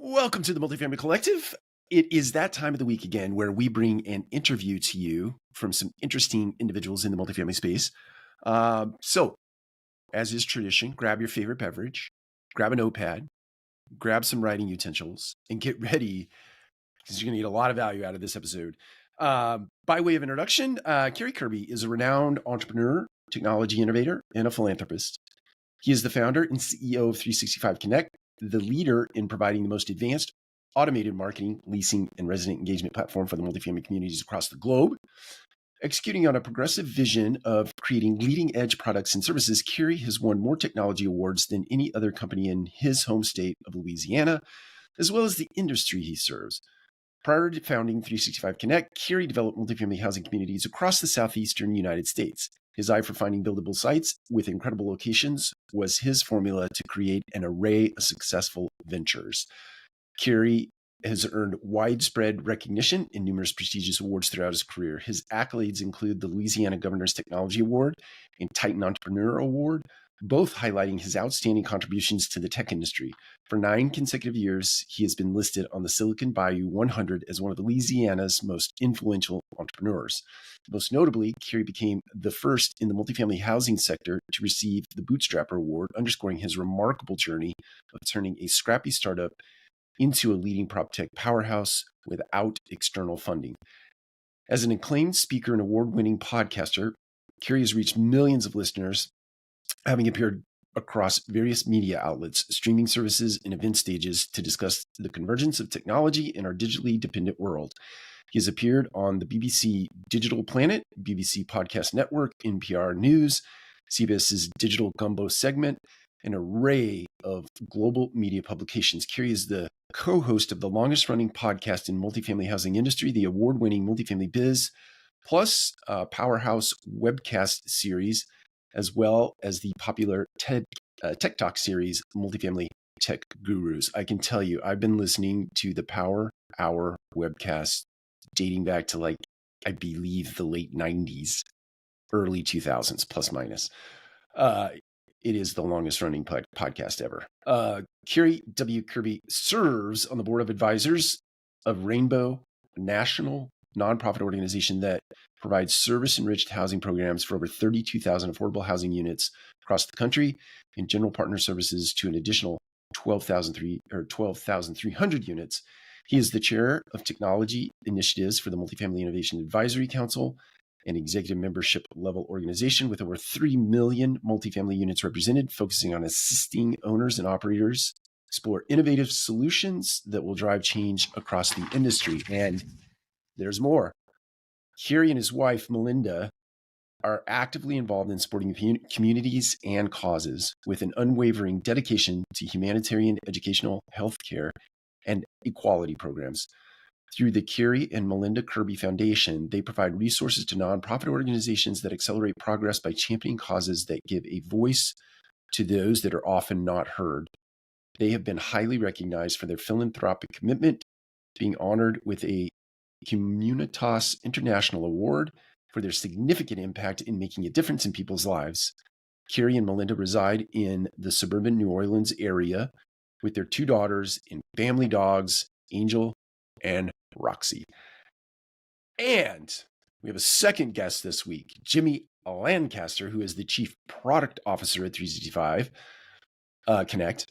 Welcome to the Multifamily Collective. It is that time of the week again where we bring an interview to you from some interesting individuals in the multifamily space. So, as is tradition, grab your favorite beverage, grab a notepad, grab some writing utensils, and get ready because you're going to get a lot of value out of this episode. By way of introduction, Kerry Kirby is a renowned entrepreneur, technology innovator, and a philanthropist. He is the founder and CEO of 365 Connect, the leader in providing the most advanced automated marketing, leasing, and resident engagement platform for the multifamily communities across the globe. Executing on a progressive vision of creating leading-edge products and services, Kerry has won more technology awards than any other company in his home state of Louisiana, as well as the industry he serves. Prior to founding 365 Connect, Kerry developed multifamily housing communities across the southeastern United States. His eye for finding buildable sites with incredible locations was his formula to create an array of successful ventures. Kerry has earned widespread recognition in numerous prestigious awards throughout his career. His accolades include the Louisiana Governor's Technology Award and Titan Entrepreneur Award, both highlighting his outstanding contributions to the tech industry. For 9 consecutive years, he has been listed on the Silicon Bayou 100 as one of Louisiana's most influential entrepreneurs. Most notably, Kerry became the first in the multifamily housing sector to receive the Bootstrapper Award, underscoring his remarkable journey of turning a scrappy startup into a leading prop tech powerhouse without external funding. As an acclaimed speaker and award-winning podcaster, Kerry has reached millions of listeners, having appeared across various media outlets, streaming services, and event stages to discuss the convergence of technology in our digitally dependent world. He has appeared on the BBC Digital Planet, BBC Podcast Network, NPR News, CBS's Digital Gumbo segment, an array of global media publications. Kerry is the co-host of the longest-running podcast in multifamily housing industry, the award-winning Multifamily Biz, plus Powerhouse webcast series, as well as the popular Tech Talk series, Multifamily Tech Gurus. I can tell you, I've been listening to the Power Hour webcast dating back to I believe the late 90s, early 2000s, plus minus. It is the longest running podcast ever. Kerry W. Kirby serves on the board of advisors of Rainbow, a national nonprofit organization that provides service-enriched housing programs for over 32,000 affordable housing units across the country and general partner services to an additional 12,300 units. He is the chair of technology initiatives for the Multifamily Innovation Advisory Council, an executive membership level organization with over 3 million multifamily units represented, focusing on assisting owners and operators explore innovative solutions that will drive change across the industry. And there's more. Kerry and his wife, Melinda, are actively involved in supporting communities and causes with an unwavering dedication to humanitarian, educational, healthcare, and equality programs. Through the Kerry and Melinda Kirby Foundation, they provide resources to nonprofit organizations that accelerate progress by championing causes that give a voice to those that are often not heard. They have been highly recognized for their philanthropic commitment, being honored with a Communitas International Award for their significant impact in making a difference in people's lives. Kerry and Melinda reside in the suburban New Orleans area with their 2 daughters and family dogs, Angel and Roxy. And we have a second guest this week, Jimmy Lancaster, who is the Chief Product Officer at 365 Connect.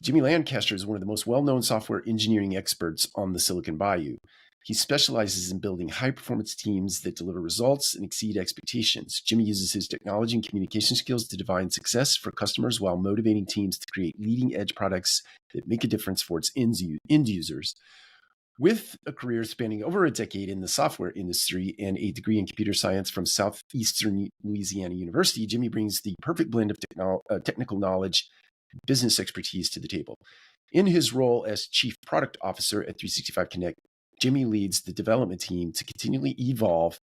Jimmy Lancaster is one of the most well-known software engineering experts on the Silicon Bayou. He specializes in building high-performance teams that deliver results and exceed expectations. Jimmy uses his technology and communication skills to define success for customers while motivating teams to create leading-edge products that make a difference for its end users. With a career spanning over a decade in the software industry and a degree in computer science from Southeastern Louisiana University, Jimmy brings the perfect blend of technical knowledge and business expertise to the table. In his role as Chief Product Officer at 365 Connect, Jimmy leads the development team to continually evolve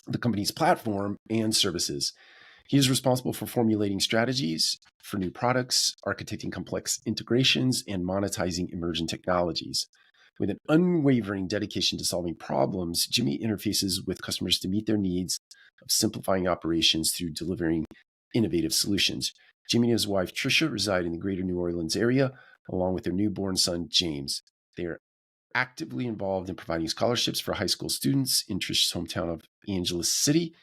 the company's platform and services. He is responsible for formulating strategies for new products, architecting complex integrations, and monetizing emerging technologies. With an unwavering dedication to solving problems, Jimmy interfaces with customers to meet their needs of simplifying operations through delivering innovative solutions. Jimmy and his wife, Tricia, reside in the greater New Orleans area, along with their newborn son, James. They are actively involved in providing scholarships for high school students in Tricia's hometown of Angeles City,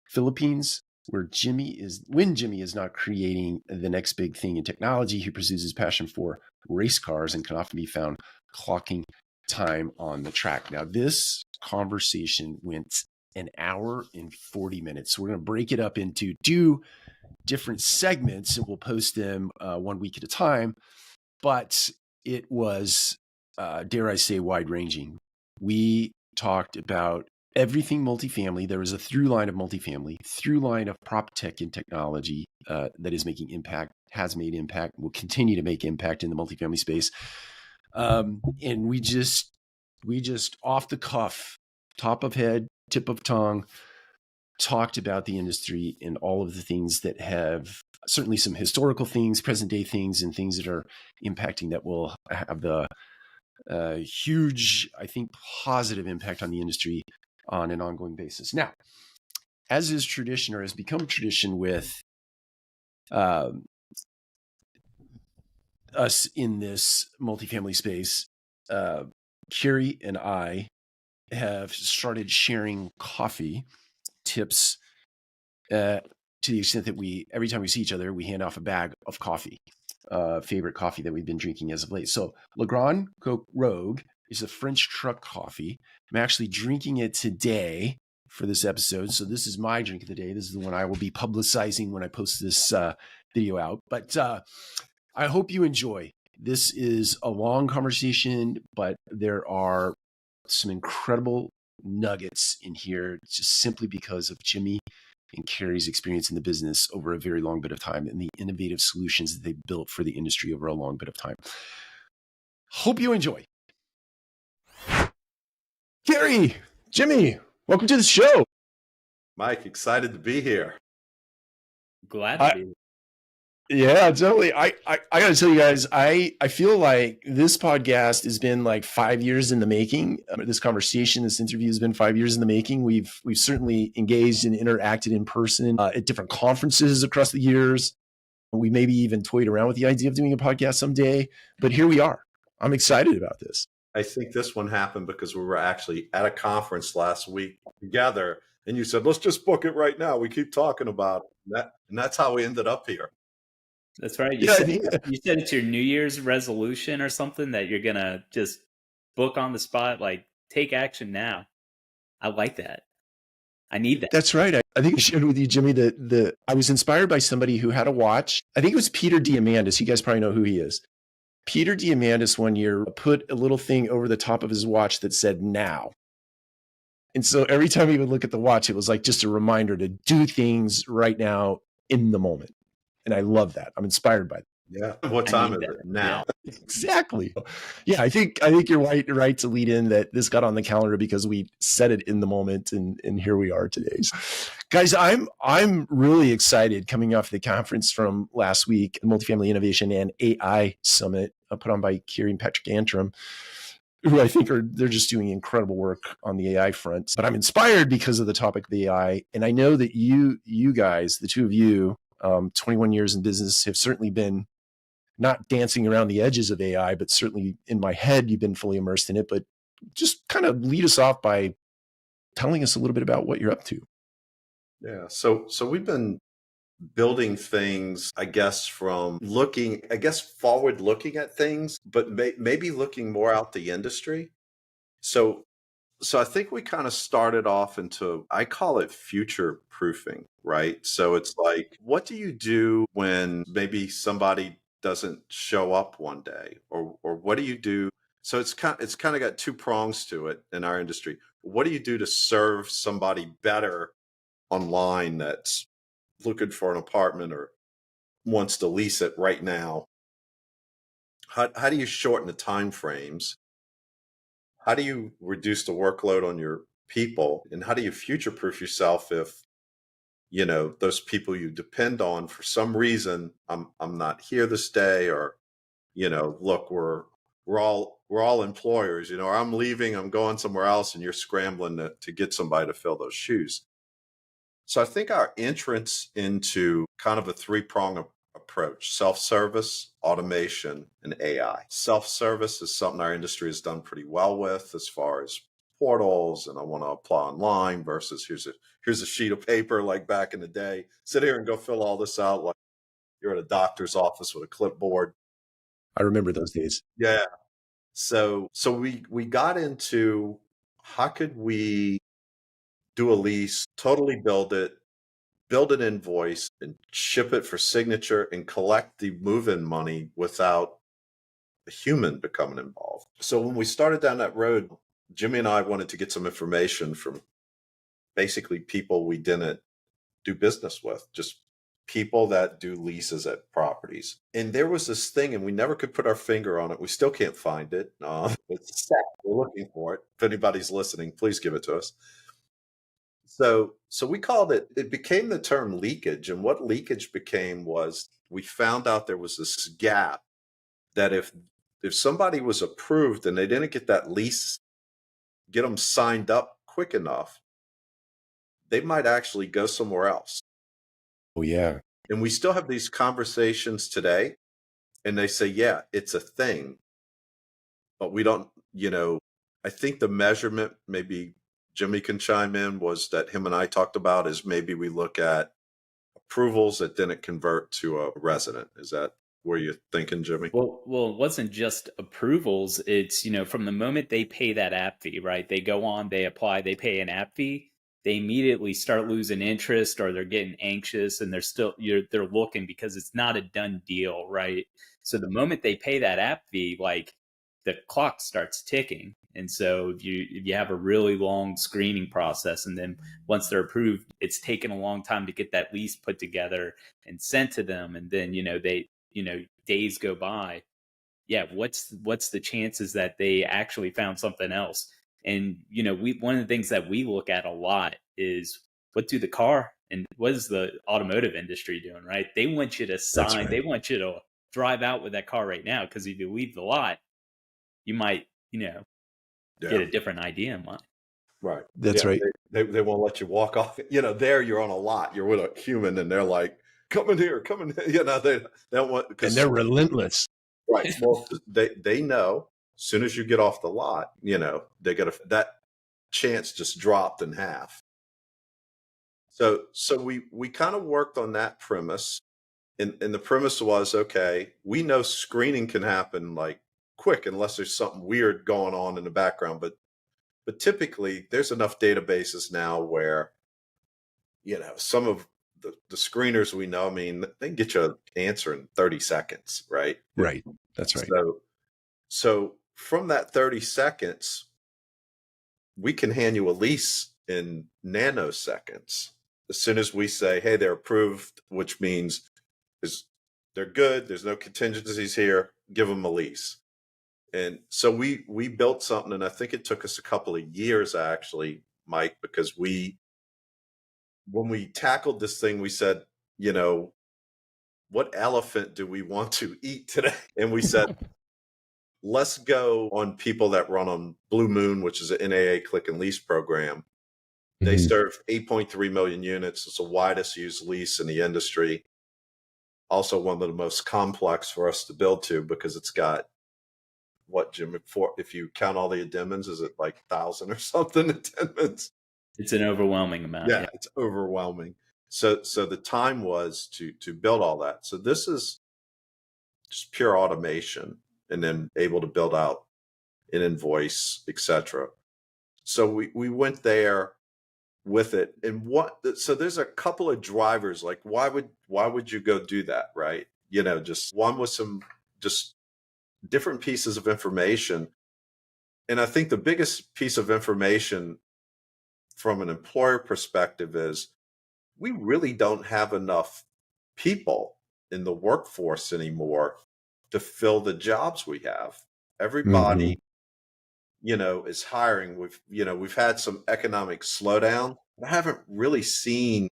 Philippines, when Jimmy is not creating the next big thing in technology. He pursues his passion for race cars and can often be found clocking time on the track. Now, this conversation went an hour and 40 minutes. So we're going to break it up into two different segments, and we'll post them 1 week at a time. But it was, dare I say, wide-ranging. We talked about everything multifamily. There was a through line of multifamily, through line of prop tech and technology that is making impact, has made impact, will continue to make impact in the multifamily space. And we just off the cuff, top of head, tip of tongue, talked about the industry and all of the things that have certainly some historical things, present day things, and things that are impacting that will have the huge, I think, positive impact on the industry on an ongoing basis. Now, as is tradition, or has become tradition with us in this multifamily space, Kerry and I have started sharing coffee tips to the extent that every time we see each other, we hand off a bag of coffee, favorite coffee that we've been drinking as of late. So Le Grand Coq Rogue is a French truck coffee. I'm actually drinking it today for this episode. So this is my drink of the day. This is the one I will be publicizing when I post this video out. But I hope you enjoy. This is a long conversation, but there are some incredible nuggets in here just simply because of Jimmy and Kerry's experience in the business over a very long bit of time and the innovative solutions that they've built for the industry over a long bit of time. Hope you enjoy. Kerry, Jimmy, welcome to the show. Mike, excited to be here. Glad to be here. Yeah, totally. I got to tell you guys, I feel like this podcast has been like 5 years in the making. This conversation, this interview has been 5 years in the making. We've certainly engaged and interacted in person at different conferences across the years. We maybe even toyed around with the idea of doing a podcast someday, but here we are. I'm excited about this. I think this one happened because we were actually at a conference last week together, and you said, let's just book it right now. We keep talking about it. And that's how we ended up here. That's right. You said it's your New Year's resolution or something that you're going to just book on the spot, like take action now. I like that. I need that. That's right. I think I shared with you, Jimmy, that I was inspired by somebody who had a watch. I think it was Peter Diamandis. You guys probably know who he is. Peter Diamandis one year put a little thing over the top of his watch that said now. And so every time he would look at the watch, it was like just a reminder to do things right now in the moment. And I love that. I'm inspired by that. Yeah. What time is it now? Yeah. Exactly. Yeah, I think you're right to lead in that this got on the calendar because we said it in the moment, and here we are today. Guys, I'm really excited coming off the conference from last week, the Multifamily Innovation and AI Summit put on by Kerry and Patrick Antrim, who I think they're just doing incredible work on the AI front. But I'm inspired because of the topic of the AI, and I know that you guys, the two of you, 21 years in business, have certainly been not dancing around the edges of AI, but certainly in my head, you've been fully immersed in it. But just kind of lead us off by telling us a little bit about what you're up to. Yeah. So we've been building things, I guess, from forward looking at things, but maybe looking more out the industry. So I think we kind of started off into, I call it future proofing, right? So it's like, what do you do when maybe somebody doesn't show up one day, or what do you do? So it's kind of got two prongs to it in our industry. What do you do to serve somebody better online that's looking for an apartment or wants to lease it right now? How do you shorten the time frames? How do you reduce the workload on your people? And how do you future-proof yourself if, those people you depend on for some reason, I'm not here this day, or, look, we're all employers, or I'm leaving, I'm going somewhere else, and you're scrambling to get somebody to fill those shoes. So I think our entrance into kind of a three-prong approach: self-service, automation, and AI. Self-service is something our industry has done pretty well with as far as portals, and I want to apply online versus here's a sheet of paper like back in the day. Sit here and go fill all this out like you're at a doctor's office with a clipboard. I remember those days. Yeah. So we got into how could we do a lease, totally build an invoice and ship it for signature and collect the move-in money without a human becoming involved. So when we started down that road, Jimmy and I wanted to get some information from basically people we didn't do business with, just people that do leases at properties. And there was this thing, and we never could put our finger on it. We still can't find it. It's sad. We're looking for it. If anybody's listening, please give it to us. So we called it became the term leakage. And what leakage became was we found out there was this gap that if somebody was approved and they didn't get that lease, get them signed up quick enough, they might actually go somewhere else. Oh, yeah. And we still have these conversations today, and they say, yeah, it's a thing, but we don't, I think the measurement, maybe Jimmy can chime in, was that him and I talked about is maybe we look at approvals that didn't convert to a resident. Is that where you're thinking, Jimmy? Well, it wasn't just approvals. It's, from the moment they pay that app fee, right? They go on, they apply, they pay an app fee. They immediately start losing interest, or they're getting anxious, and they're looking because it's not a done deal, right? So the moment they pay that app fee, like the clock starts ticking. And so if you have a really long screening process, and then once they're approved, it's taken a long time to get that lease put together and sent to them. And then, days go by. Yeah. What's the chances that they actually found something else? And, one of the things that we look at a lot is what do the car and what is the automotive industry doing, right? They want you to sign, They want you to drive out with that car right now. Cause if you leave the lot, you might, get a different idea in mind. Right. That's right. They won't let you walk off. There you're on a lot. You're with a human, and they're like, come in here. They don't want, and they're relentless. Right. Well, they know as soon as you get off the lot, they get that chance just dropped in half. So we kind of worked on that premise, and the premise was, okay, we know screening can happen like quick unless there's something weird going on in the background, but typically there's enough databases now where some of the screeners we know, they can get you an answer in 30 seconds, right? Right. That's right. So from that 30 seconds, we can hand you a lease in nanoseconds. As soon as we say, hey, they're approved, which means they're good, there's no contingencies here, give them a lease. And so we built something, and I think it took us a couple of years actually, Mike, because when we tackled this thing, we said, what elephant do we want to eat today? And we said, let's go on people that run on Blue Moon, which is an NAA click and lease program. They serve 8.3 million units. It's the widest used lease in the industry. Also one of the most complex for us to build to, because it's got, what, Jim, if you count all the addendums, is it like 1,000 or something addendums? It's an overwhelming amount. Yeah, it's overwhelming. So the time was to build all that. So this is just pure automation, and then able to build out an invoice, etc. So we went there with it. And so there's a couple of drivers, like why would you go do that, right? Just one was some just different pieces of information. And I think the biggest piece of information from an employer perspective is we really don't have enough people in the workforce anymore to fill the jobs we have. Everybody, is hiring. We've had some economic slowdown. I haven't really seen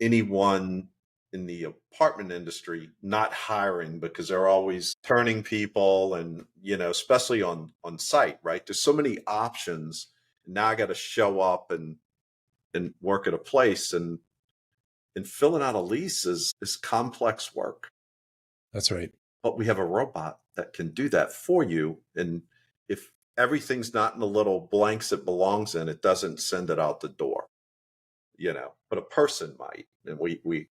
anyone in the apartment industry not hiring, because they're always turning people, and especially on site, right? There's so many options. Now I got to show up and work at a place, and And filling out a lease is complex work. That's right. But we have a robot that can do that for you. And if everything's not in the little blanks it belongs in, it doesn't send it out the door, but a person might. And we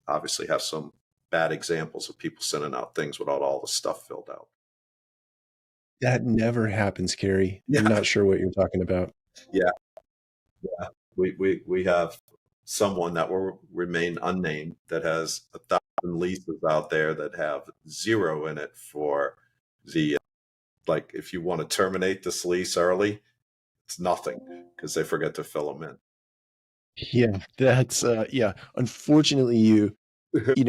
obviously have some bad examples of people sending out things without all the stuff filled out. That never happens, Kerry. Yeah. I'm not sure what you're talking about. Yeah. We have someone that will remain unnamed that has 1,000 leases out there that have 0 in it for the, like, if you want to terminate this lease early, it's nothing because they forget to fill them in. Yeah, that's unfortunately in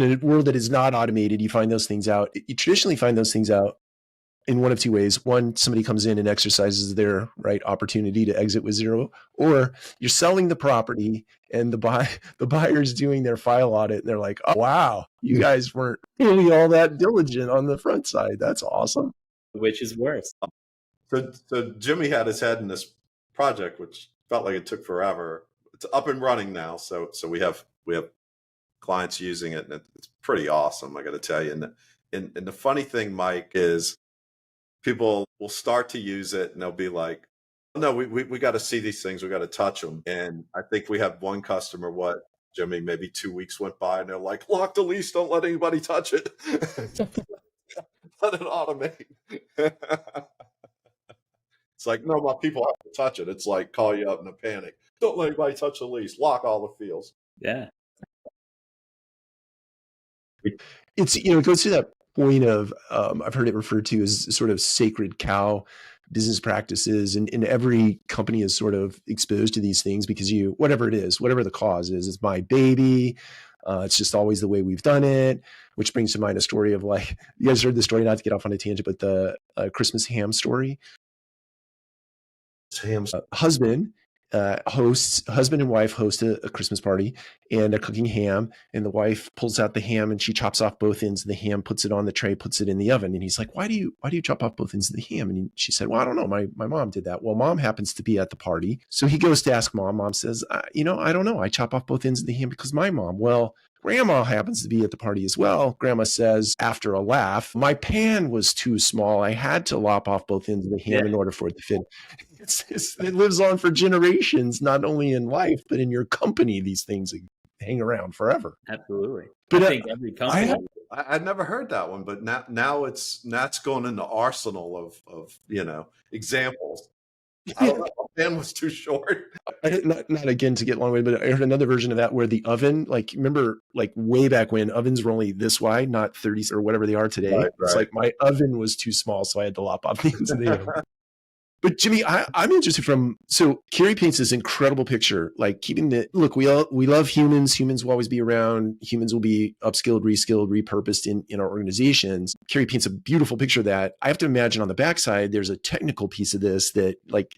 a world that is not automated, you find those things out. You traditionally find those things out in one of two ways. One, somebody comes in and exercises their right opportunity to exit with 0, or you're selling the property and the buyer's doing their file audit and they're like, oh, wow, you guys weren't really all that diligent on the front side. That's awesome. Which is worse. So Jimmy had his head in this project, which felt like it took forever. It's up and running now. So we have clients using it, and it's pretty awesome, I got to tell you. And the funny thing, Mike, is people will start to use it and they'll be like, no, we got to see these things. We got to touch them. And I think we have one customer, Jimmy, maybe 2 weeks went by and they're like, lock the lease. Don't let anybody touch it. Let it automate. It's like, no, my people have to touch it. It's like, call you up in a panic. Don't let anybody touch the lease. Lock all the fields. Yeah. It's, it goes to that point of, I've heard it referred to as sort of sacred cow business practices. And every company is sort of exposed to these things because whatever it is, whatever the cause is, it's my baby. It's just always the way we've done it, which brings to mind a story of, like, you guys heard the story, not to get off on a tangent, but the Christmas ham story. Husband and wife host a Christmas party and they're cooking ham, and the wife pulls out the ham and she chops off both ends of the ham, puts it on the tray, puts it in the oven. And he's like, why do you chop off both ends of the ham? And she said, well, I don't know. My mom did that. Well, mom happens to be at the party. So he goes to ask mom. Mom says, I don't know. I chop off both ends of the ham because my mom. Well, grandma happens to be at the party as well. Grandma says, after a laugh, my pan was too small. I had to lop off both ends of the ham in order for it to fit. It lives on for generations, not only in life, but in your company. These things hang around forever. Absolutely. But I think every company. I'd never heard that one, but now that's going in the arsenal of examples. I don't know. My pan was too short. Not again to get long way, but I heard another version of that where the oven, like, remember, like, way back when ovens were only this wide, not 30s or whatever they are today. Right. It's like my oven was too small, so I had to lop off the ends of the oven. But Jimmy, I'm interested so Kerry paints this incredible picture, like look, we love humans. Humans will always be around. Humans will be upskilled, reskilled, repurposed in our organizations. Kerry paints a beautiful picture of that. I have to imagine on the backside, there's a technical piece of this that, like,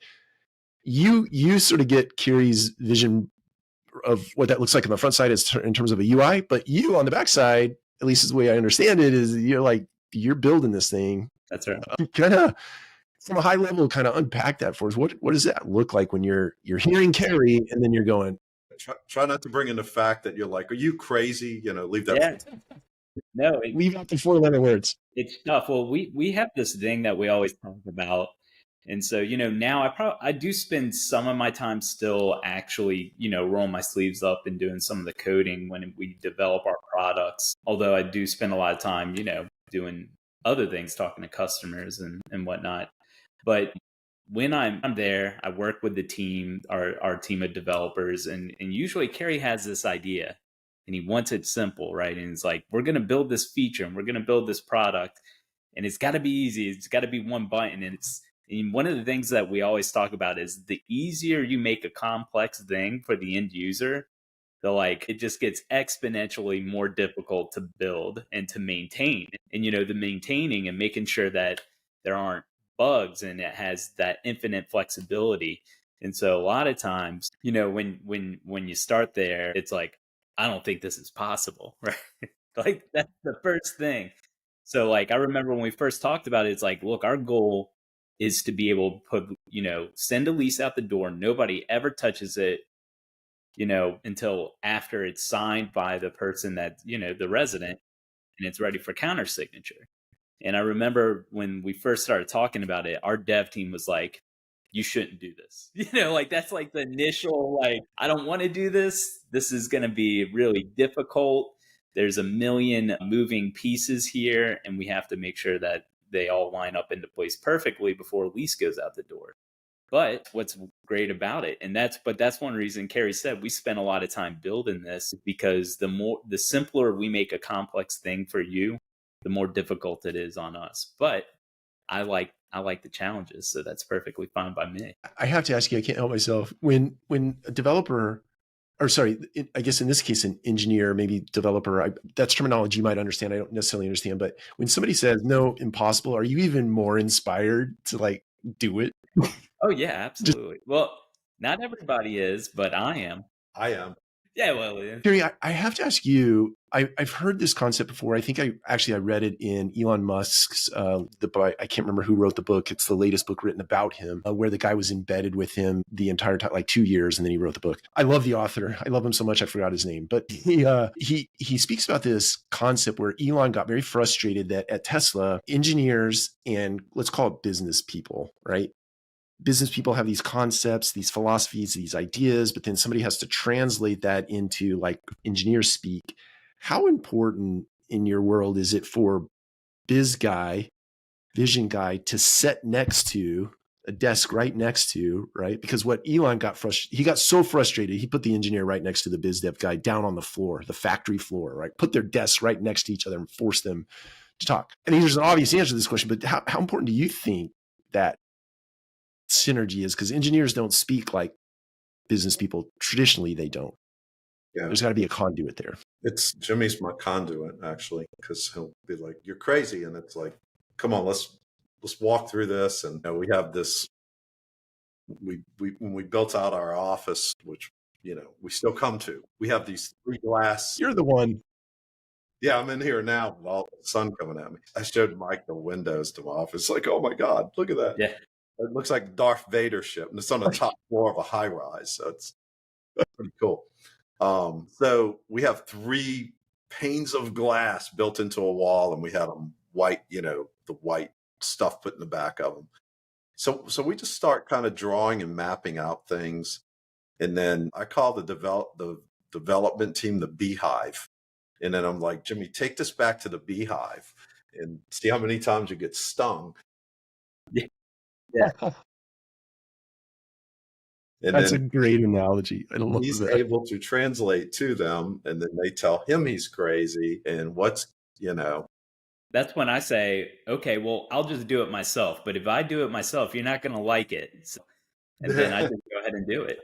you sort of get Kerry's vision of what that looks like on the front side in terms of a UI, but you on the backside, at least is the way I understand it, is you're building this thing. That's right. Kind of from a high level, kind of unpack that for us. What does that look like when you're hearing Kerry and then you're going? Try not to bring in the fact that you're like, are you crazy? Leave that. Yeah. No, leave out the 4-letter words. It's tough. Well, we have this thing that we always talk about. And so, now I do spend some of my time still actually, rolling my sleeves up and doing some of the coding when we develop our products. Although I do spend a lot of time, doing other things, talking to customers and whatnot. But when I'm there, I work with the team, our team of developers, and usually Kerry has this idea and he wants it simple, right? And it's like, we're going to build this feature and we're going to build this product, and it's got to be easy. It's got to be one button. And one of the things that we always talk about is the easier you make a complex thing for the end user, it just gets exponentially more difficult to build and to maintain. And, the maintaining and making sure that there aren't bugs and it has that infinite flexibility. And so a lot of times, when you start there, it's like, I don't think this is possible, right? Like, that's the first thing. So, like, I remember when we first talked about it, it's like, look, our goal is to be able to put, send a lease out the door. Nobody ever touches it. until after it's signed by the person that, the resident, and it's ready for counter signature. And I remember when we first started talking about it, our dev team was like, you shouldn't do this. Like that's like the initial, like, I don't want to do this. This is going to be really difficult. There's a million moving pieces here, and we have to make sure that they all line up into place perfectly before a lease goes out the door. But what's great about it, but that's one reason Kerry said we spent a lot of time building this, because the simpler we make a complex thing for you, the more difficult it is on us. But I like the challenges, so that's perfectly fine by me. I have to ask you, I can't help myself. When a developer, or sorry, I guess in this case, an engineer, maybe developer, that's terminology you might understand. I don't necessarily understand. But when somebody says, no, impossible, are you even more inspired to like do it? Oh, yeah, absolutely. Well, not everybody is, but I am. I am. Yeah, well, Kerry, I have to ask you, I've heard this concept before. I think I read it in Elon Musk's, I can't remember who wrote the book. It's the latest book written about him, where the guy was embedded with him the entire time, like 2 years, and then he wrote the book. I love the author. I love him so much, I forgot his name. But he speaks about this concept where Elon got very frustrated that at Tesla, engineers and let's call it business people, right? Business people have these concepts, these philosophies, these ideas, but then somebody has to translate that into like engineer speak. How important in your world is it for vision guy to sit next to a desk right next to, right? Because what Elon he got so frustrated, he put the engineer right next to the biz dev guy down on the floor, the factory floor, right? Put their desks right next to each other and force them to talk. And there's an obvious answer to this question, but how important do you think that synergy is? Because engineers don't speak like business people. Traditionally, they don't. Yeah. There's got to be a conduit there. It's Jimmy's my conduit, actually, because he'll be like, you're crazy. And it's like, come on, let's walk through this. And we have this, when we built out our office, which, we still come to, we have these 3 glass. You're the one. Yeah, I'm in here now with all the sun coming at me. I showed Mike the windows to my office. Like, oh my God, look at that. Yeah. It looks like Darth Vader ship, and it's on the top floor of a high rise. So it's pretty cool. So we have 3 panes of glass built into a wall, and we had them white, the white stuff put in the back of them. So we just start kind of drawing and mapping out things. And then I call the development team the beehive. And then I'm like, Jimmy, take this back to the beehive and see how many times you get stung. Yeah. And that's a great analogy. I love he's that. able to translate to them, and then they tell him he's crazy and That's when I say, okay, well, I'll just do it myself. But if I do it myself, you're not going to like it. So, and then I just go ahead and do it.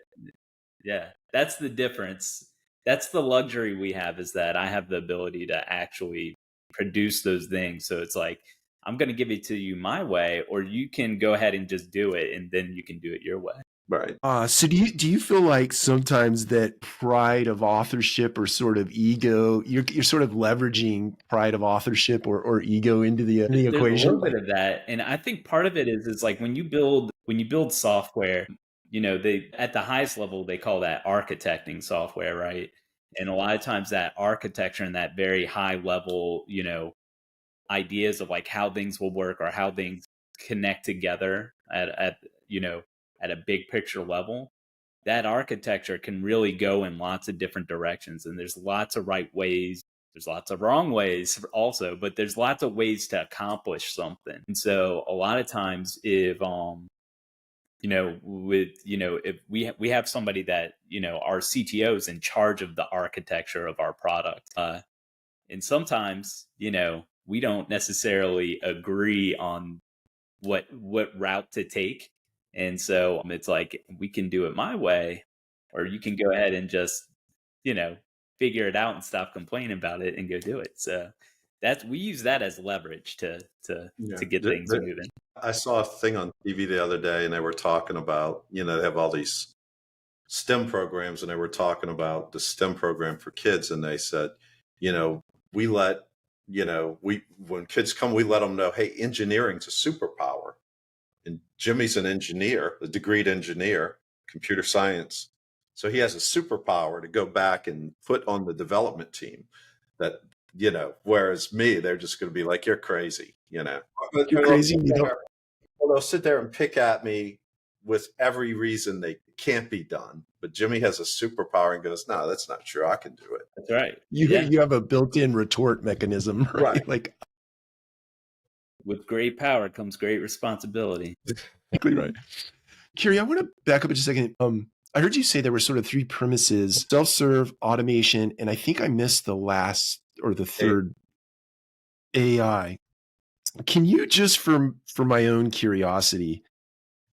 Yeah, that's the difference. That's the luxury we have, is that I have the ability to actually produce those things. So it's like, I'm going to give it to you my way, or you can go ahead and just do it, and then you can do it your way. Right. So do you feel like sometimes that pride of authorship or sort of ego, you're sort of leveraging pride of authorship or ego into the There's equation? a little bit of that, and I think part of it is like when you build software, they at the highest level they call that architecting software, right? And a lot of times that architecture and that very high level, ideas of like how things will work or how things connect together at a big picture level, that architecture can really go in lots of different directions. And there's lots of right ways. There's lots of wrong ways also, but there's lots of ways to accomplish something. And so a lot of times if we have somebody that, our CTO is in charge of the architecture of our product. And sometimes, we don't necessarily agree on what route to take. And so it's like, we can do it my way, or you can go ahead and just, figure it out and stop complaining about it and go do it. So we use that as leverage to get things moving. I saw a thing on TV the other day, and they were talking about, they have all these STEM programs, and they were talking about the STEM program for kids. And they said, we let, when kids come, we let them know, hey, engineering's a superpower. And Jimmy's an engineer, a degreed engineer, computer science. So he has a superpower to go back and put on the development team that, whereas me, they're just going to be like, you're crazy, You're crazy. They'll sit there and pick at me with every reason they can't be done. But Jimmy has a superpower and goes, no, that's not true. I can do it. That's right. You have a built-in retort mechanism, right? Like, with great power comes great responsibility. Exactly right. Kerry, I want to back up just a second. I heard you say there were sort of three premises: self-serve, automation, and I think I missed the last or the third, AI. Can you just, for my own curiosity,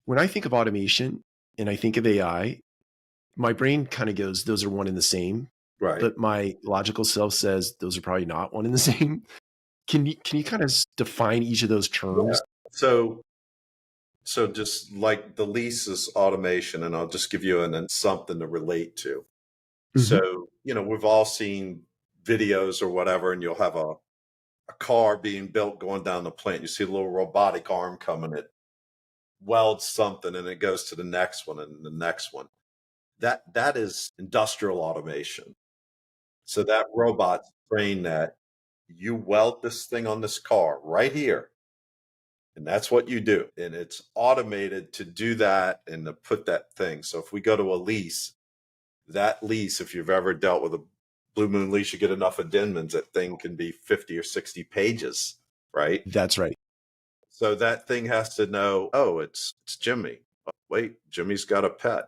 when I think of automation and I think of AI, my brain kind of goes, those are one and the same. Right. But my logical self says those are probably not one and the same. Can you kind of define each of those terms? Yeah. So just like the lease is automation, and I'll just give you something to relate to. Mm-hmm. So, we've all seen videos or whatever, and you'll have a car being built going down the plant. You see a little robotic arm coming, it welds something and it goes to the next one and the next one. That is industrial automation. So that robot's trained that you weld this thing on this car right here. And that's what you do. And it's automated to do that and to put that thing. So if we go to a lease, that lease, if you've ever dealt with a Blue Moon lease, you get enough addendums, that thing can be 50 or 60 pages, right? That's right. So that thing has to know, oh, it's Jimmy. Oh, wait, Jimmy's got a pet.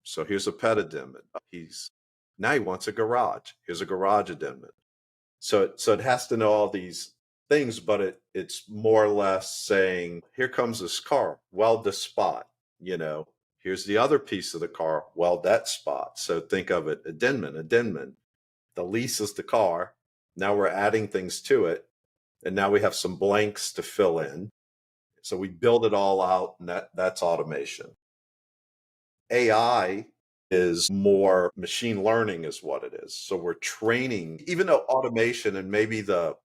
So here's a pet addendum. Now he wants a garage. Here's a garage addendum. So it has to know all these things, but it's more or less saying, here comes this car, weld this spot, here's the other piece of the car, weld that spot. So think of it, addendum. The lease is the car. Now we're adding things to it. And now we have some blanks to fill in. So we build it all out, and that's automation. AI is more machine learning is what it is. So we're training, even though automation and maybe the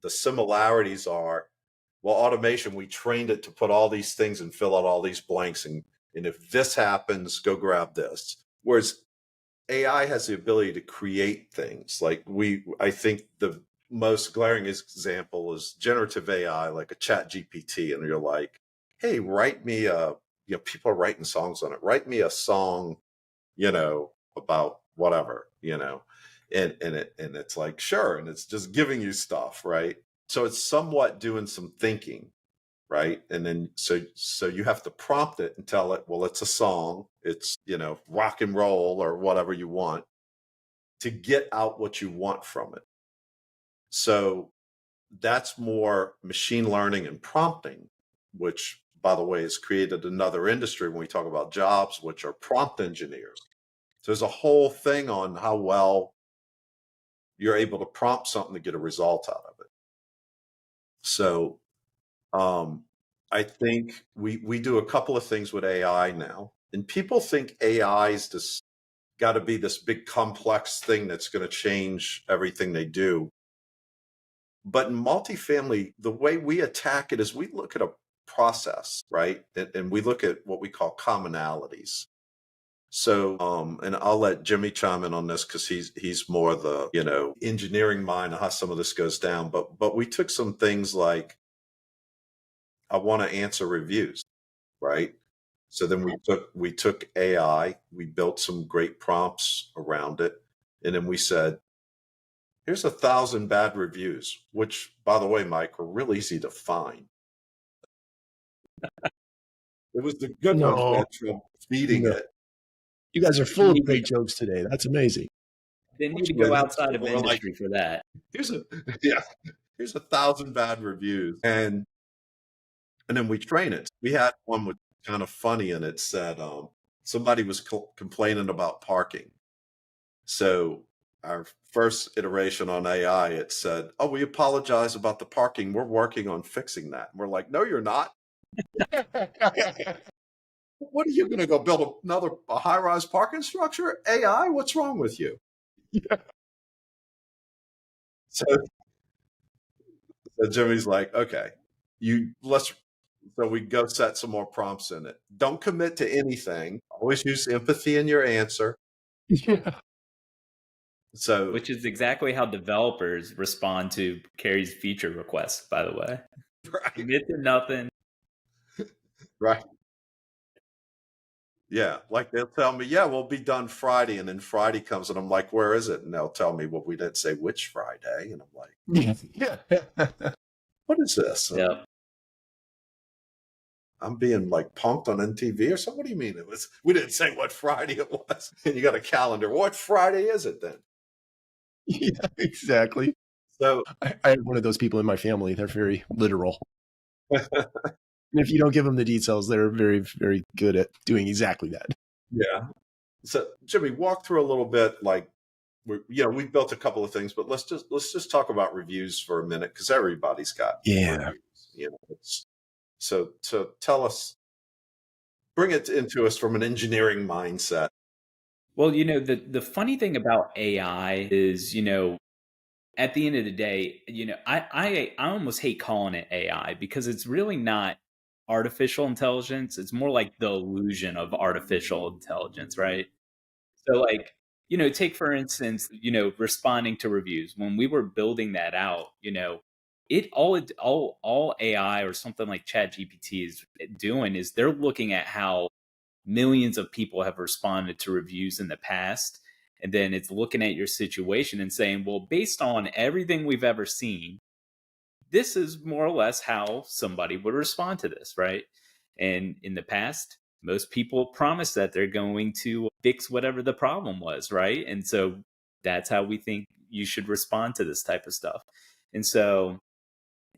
similarities are, well, automation, we trained it to put all these things and fill out all these blanks. And if this happens, go grab this. Whereas AI has the ability to create things. Like I think the most glaring example is generative AI, like a chat GPT. And you're like, hey, write me people are writing songs on it. Write me a song, about whatever, and it's like, sure. And it's just giving you stuff, right? So it's somewhat doing some thinking, right? And then, so you have to prompt it and tell it, well, it's a song, it's, rock and roll or whatever you want, to get out what you want from it. So that's more machine learning and prompting, which, by the way, has created another industry when we talk about jobs, which are prompt engineers. So there's a whole thing on how well you're able to prompt something to get a result out of it. So I think we do a couple of things with AI now, and people think AI is just got to be this big complex thing that's going to change everything they do. But in multifamily, the way we attack it is we look at a process, right? And we look at what we call commonalities. So, and I'll let Jimmy chime in on this because he's more the, engineering mind of how some of this goes down. But we took some things like, I want to answer reviews, right? So then we took AI, we built some great prompts around it. And then we said, here's 1,000 bad reviews, which, by the way, Mike, were real easy to find. It was the good ones that were feeding it. You guys are full of great jokes today. That's amazing. They need to go outside of industry for that. Here's 1,000 bad reviews. And then we train it. We had one with kind of funny, and it said somebody was complaining about parking. So our first iteration on AI, it said, oh, we apologize about the parking. We're working on fixing that. And we're like, no, you're not. What are you going to go build a high-rise parking structure? AI, what's wrong with you? Yeah. So Jimmy's like, okay, let's So we go set some more prompts in it. Don't commit to anything. Always use empathy in your answer. Yeah. So Which is exactly how developers respond to Kerry's feature requests, by the way. right, Commit to nothing. right. Yeah, like they'll tell me, yeah, we'll be done Friday, and then Friday comes, and I'm like, where is it? And they'll tell me, well, we didn't say which Friday, and I'm like, Yeah. what is this? Yep. I'm being like punked on NTV or something. What do you mean it was? We didn't say what Friday it was, and you got a calendar. What Friday is it then? Yeah, exactly. So I have one of those people in my family. They're very literal. And if you don't give them the details, they're very, very good at doing exactly that. yeah. So Jimmy, walk through a little bit. Like we've built a couple of things, but let's just talk about reviews for a minute because everybody's got Yeah. reviews. So tell us, bring it into us from an engineering mindset. Well, the funny thing about AI is, at the end of the day, I almost hate calling it AI because it's really not artificial intelligence. It's more like the illusion of artificial intelligence, right? So like, take for instance, responding to reviews. When we were building that out, all AI or something like ChatGPT is doing is they're looking at how millions of people have responded to reviews in the past. And then it's looking at your situation and saying, well, based on everything we've ever seen, this is more or less how somebody would respond to this, right? And in the past, most people promise that they're going to fix whatever the problem was, right? And so that's how we think you should respond to this type of stuff. And so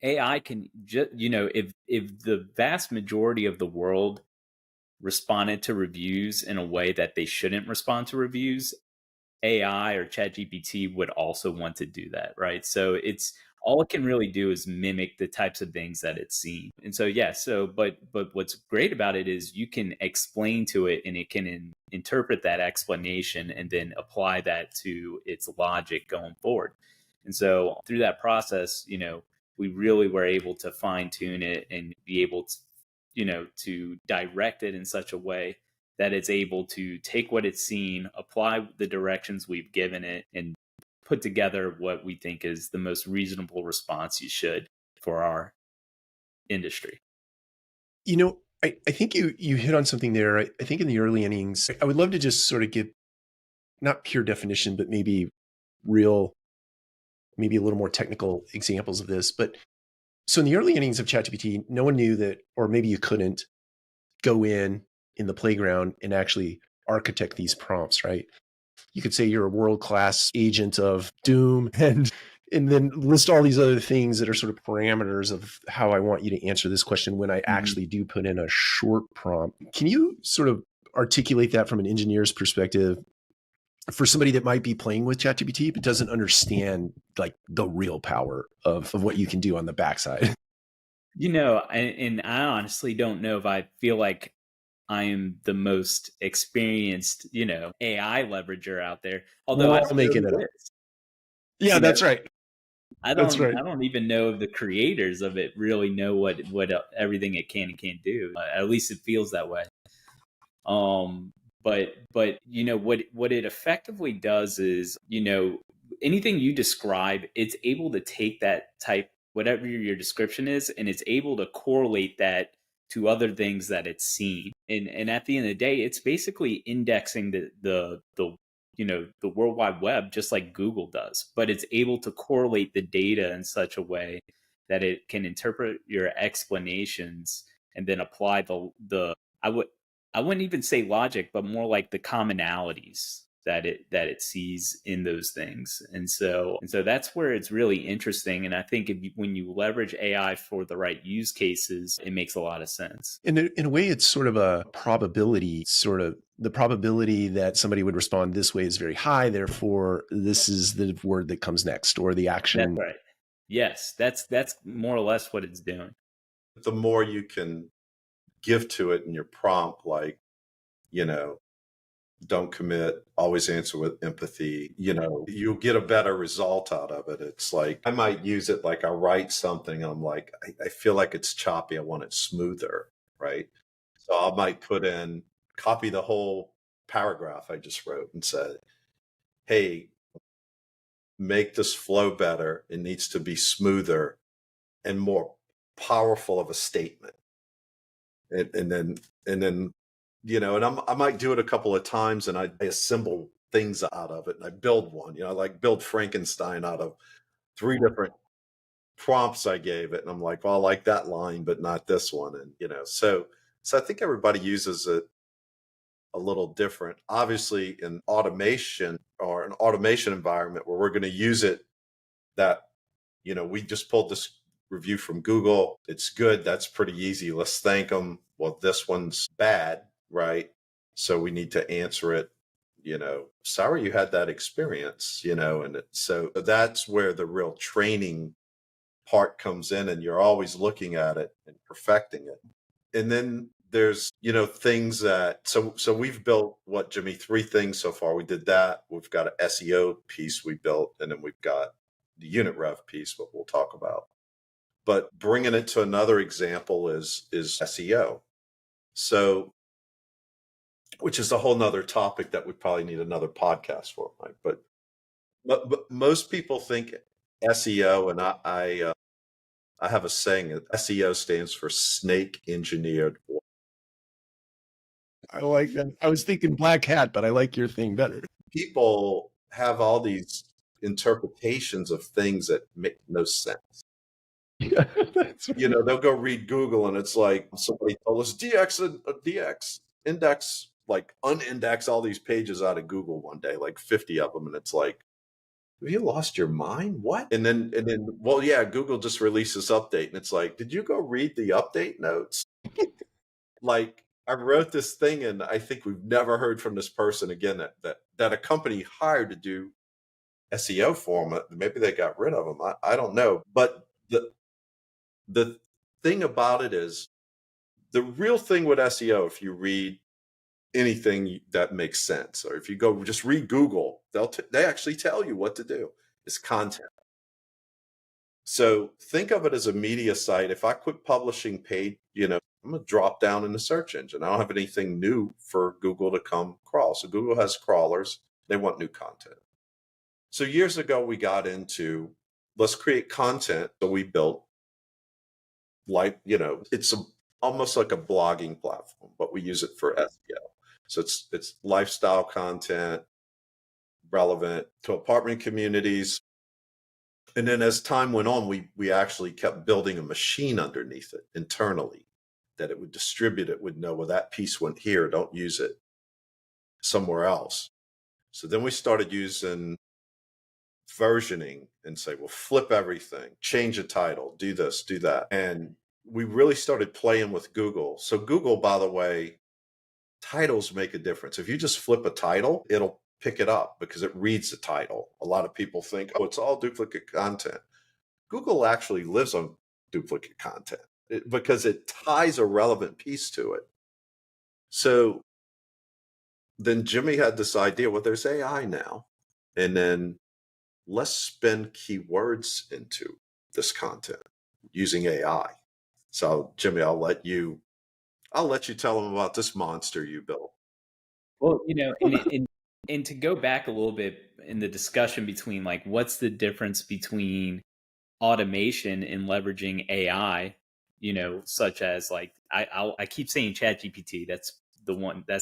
AI can just, if the vast majority of the world responded to reviews in a way that they shouldn't respond to reviews, AI or ChatGPT would also want to do that, right? So it's all it can really do is mimic the types of things that it's seen. And so yeah, but what's great about it is you can explain to it and it can interpret that explanation and then apply that to its logic going forward. And so through that process, we really were able to fine tune it and be able to, to direct it in such a way that it's able to take what it's seen, apply the directions we've given it, and put together what we think is the most reasonable response you should for our industry. I think you hit on something there. I think in the early innings, I would love to just sort of give not pure definition, but maybe a little more technical examples of this. But so in the early innings of ChatGPT, no one knew that, or maybe you couldn't go in the playground and actually architect these prompts, right? You could say you're a world-class agent of doom and then list all these other things that are sort of parameters of how I want you to answer this question when I actually do put in a short prompt. Can you sort of articulate that from an engineer's perspective for somebody that might be playing with ChatGPT but doesn't understand like the real power of what you can do on the backside? And I honestly don't know if I feel like I am the most experienced, AI leverager out there. Although I We're all don't know making it who up. is. Yeah, that's right. That's right. I don't even know if the creators of it really know what everything it can and can't do. At least it feels that way. But what it effectively does is, anything you describe, it's able to take that type, whatever your description is, and it's able to correlate that to other things that it's seen. And at the end of the day, it's basically indexing the World Wide Web just like Google does, but it's able to correlate the data in such a way that it can interpret your explanations and then apply the I would I wouldn't even say logic, but more like the commonalities that it sees in those things. And so that's where it's really interesting. And I think when you leverage AI for the right use cases, it makes a lot of sense. In a way, it's sort of a probability, sort of the probability that somebody would respond this way is very high. Therefore, this is the word that comes next or the action. That's right. Yes, that's more or less what it's doing. The more you can give to it in your prompt, like, don't commit, always answer with empathy. You'll get a better result out of it. It's like, I might use it like I write something and I'm like, I feel like it's choppy. I want it smoother, right? So I might copy the whole paragraph I just wrote and said, hey, make this flow better. It needs to be smoother and more powerful of a statement. And then, and I might do it a couple of times and I assemble things out of it and I build one, I like build Frankenstein out of 3 different prompts I gave it. And I'm like, well, I like that line, but not this one. And, so I think everybody uses it a little different. Obviously in automation or an automation environment where we're going to use it, that, we just pulled this review from Google. It's good. That's pretty easy. Let's thank them. Well, this one's bad, right? So we need to answer it, sorry you had that experience, and so that's where the real training part comes in, and you're always looking at it and perfecting it. And then there's, things that, so we've built what, Jimmy, 3 things so far. We did that. We've got an SEO piece we built, and then we've got the unit rev piece, what we'll talk about. But bringing it to another example is SEO. So, which is a whole nother topic that we probably need another podcast for, Mike. But most people think SEO, and I have a saying that SEO stands for snake engineered. I like that. I was thinking black hat, but I like your thing better. People have all these interpretations of things that make no sense. Yeah, that's right. They'll go read Google and it's like somebody told us DX index, like unindex all these pages out of Google one day, like 50 of them. And it's like, have you lost your mind? What? And then, well, yeah, Google just released this update. And it's like, did you go read the update notes? Like, I wrote this thing and I think we've never heard from this person again that a company hired to do SEO for them. Maybe they got rid of them. I don't know. But the thing about it is, the real thing with SEO, if you read anything that makes sense, or if you go just read Google, they actually tell you what to do. It's content. So think of it as a media site. If I quit publishing paid, I'm going to drop down in the search engine. I don't have anything new for Google to come crawl. So Google has crawlers. They want new content. So years ago, we got into, let's create content. So we built, like, it's almost like a blogging platform, but we use it for SEO. So it's lifestyle content, relevant to apartment communities. And then as time went on, we actually kept building a machine underneath it internally that it would distribute. It would know, well, that piece went here, don't use it somewhere else. So then we started using versioning and say, well, flip everything, change the title, do this, do that. And we really started playing with Google. So Google, by the way, titles make a difference. If you just flip a title, it'll pick it up because it reads the title. A lot of people think, oh, it's all duplicate content. Google actually lives on duplicate content because it ties a relevant piece to it. So then Jimmy had this idea, well, there's AI now, and then let's spin keywords into this content using AI. So Jimmy, I'll let you tell them about this monster you built. Well, and to go back a little bit in the discussion between, like, what's the difference between automation and leveraging AI, such as, like, I keep saying ChatGPT. That's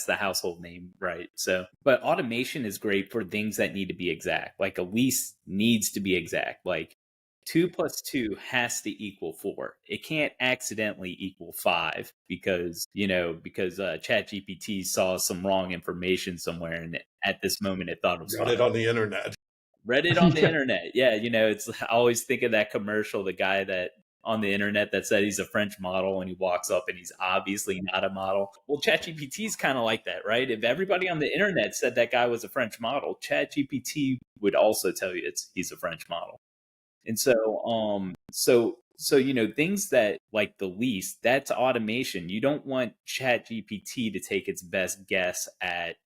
the household name, right? So, but automation is great for things that need to be exact. Like a lease needs to be exact. Like 2 + 2 has to equal 4. It can't accidentally equal 5 because ChatGPT saw some wrong information somewhere, and at this moment it thought it was Got it on the internet. Read it on the internet. Yeah, I always think of that commercial, the guy that on the internet that said he's a French model and he walks up and he's obviously not a model. Well, ChatGPT is kind of like that, right? If everybody on the internet said that guy was a French model, ChatGPT would also tell you he's a French model. And so things that, like the lease, that's automation. You don't want ChatGPT to take its best guess at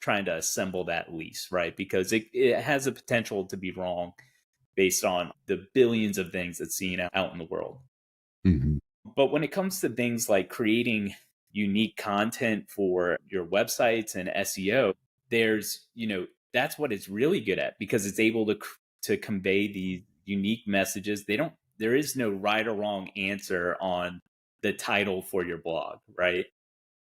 trying to assemble that lease, right? Because it has the potential to be wrong based on the billions of things that's seen out in the world. Mhm. But when it comes to things like creating unique content for your websites and SEO, there's, that's what it's really good at, because it's able to convey these unique messages. There is no right or wrong answer on the title for your blog, right?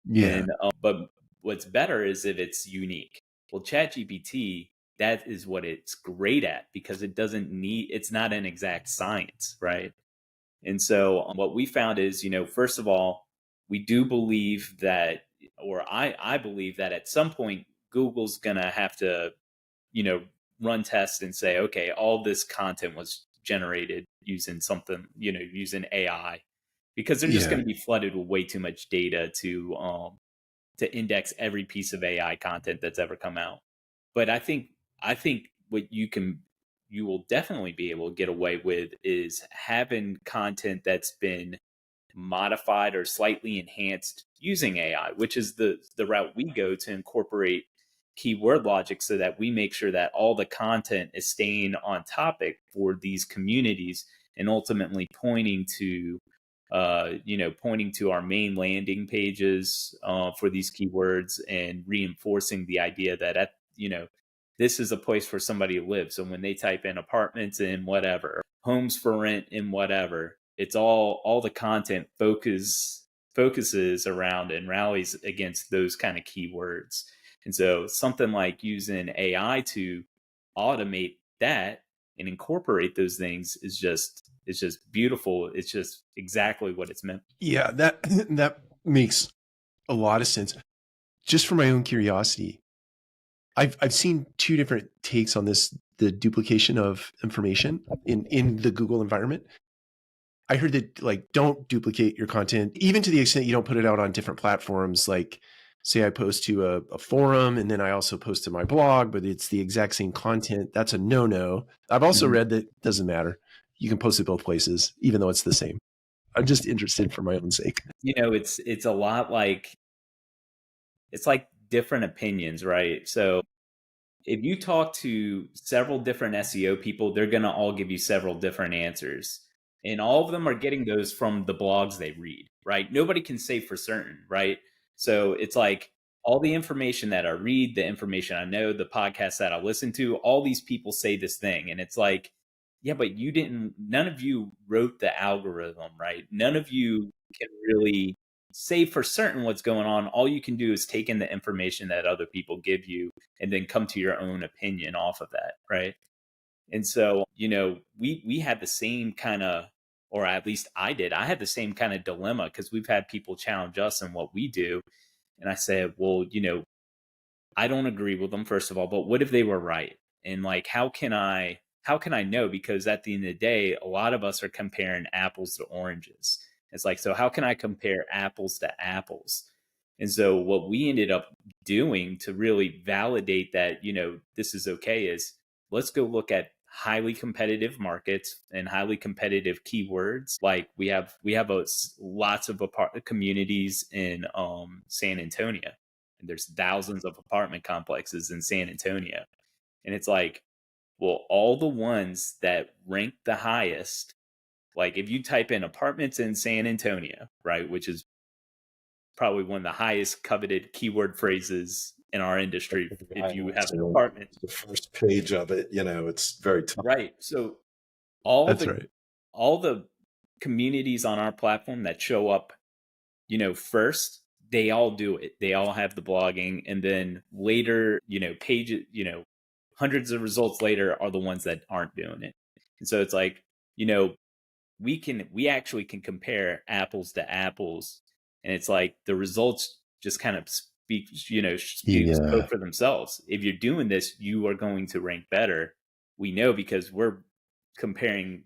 Yeah. And but what's better is if it's unique. Well, ChatGPT, that is what it's great at, because it's not an exact science, right? And so what we found is, first of all, we do believe that, or I believe that at some point, Google's going to have to, you know, run tests and say, okay, all this content was generated using something, using AI, because they're just Yeah. going to be flooded with way too much data to index every piece of AI content that's ever come out. But I think what you will definitely be able to get away with is having content that's been modified or slightly enhanced using AI, which is the route we go to incorporate keyword logic, so that we make sure that all the content is staying on topic for these communities, and ultimately pointing to our main landing pages for these keywords, and reinforcing the idea that this is a place for somebody to live. So when they type in apartments in whatever, homes for rent in whatever, it's all the content focuses around and rallies against those kind of keywords. And so something like using AI to automate that and incorporate those things is just beautiful. It's just exactly what it's meant. Yeah, that makes a lot of sense. Just for my own curiosity, I've seen two different takes on this, the duplication of information in the Google environment. I heard that, like, don't duplicate your content, even to the extent you don't put it out on different platforms. Like, say I post to a forum and then I also post to my blog, but it's the exact same content. That's a no-no. I've also read that it doesn't matter. You can post it both places, even though it's the same. I'm just interested for my own sake. It's a lot like, it's like different opinions, right? So if you talk to several different SEO people, they're going to all give you several different answers. And all of them are getting those from the blogs they read, right? Nobody can say for certain, right? So it's like, all the information that I read, the information I know, the podcasts that I listen to, all these people say this thing. And it's like, yeah, but none of you wrote the algorithm, right? None of you can really say for certain what's going on. All you can do is take in the information that other people give you and then come to your own opinion off of that, right? And so, we had the same kind of, or at least I did, I had the same kind of dilemma, because we've had people challenge us in what we do. And I said, well, I don't agree with them, first of all, but what if they were right? And like, how can I know? Because at the end of the day, a lot of us are comparing apples to oranges. It's like, so how can I compare apples to apples? And so what we ended up doing to really validate that, this is okay, is let's go look at highly competitive markets and highly competitive keywords. Like we have lots of communities in San Antonio, and there's thousands of apartment complexes in San Antonio. And it's like, well, all the ones that rank the highest, like if you type in apartments in San Antonio, right, which is probably one of the highest coveted keyword phrases in our industry, if you have an apartment. The first page of it, it's very tough. Right. So all That's the right. all the communities on our platform that show up, first, they all do it. They all have the blogging, and then later, pages, hundreds of results later are the ones that aren't doing it. And so it's like, we actually can compare apples to apples, and it's like the results just kind of spoke for themselves. If you're doing this, you are going to rank better. We know, because we're comparing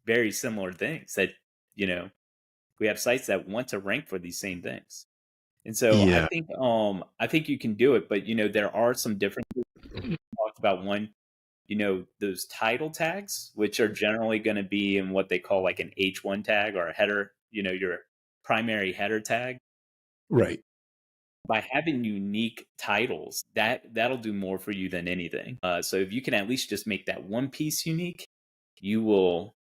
very similar things that, we have sites that want to rank for these same things. And so Yeah. I think you can do it, but there are some differences. We talked about one, those title tags, which are generally going to be in what they call like an H1 tag, or a header, your primary header tag. Right. by having unique titles, that'll do more for you than anything. So if you can at least just make that one piece unique, you will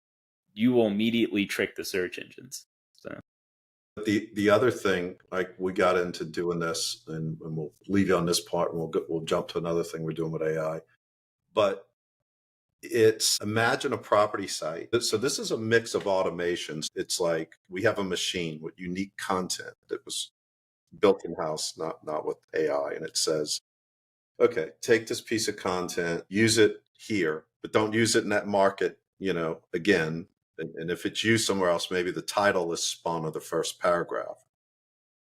immediately trick the search engines. So The other thing, like we got into doing this, and we'll leave you on this part, and we'll jump to another thing we're doing with AI. But it's imagine a property site. So this is a mix of automations. It's like we have a machine with unique content that was built in house, not with AI, and it says, okay, take this piece of content, use it here, but don't use it in that market, again. And if it's used somewhere else, maybe the title is spawn of the first paragraph.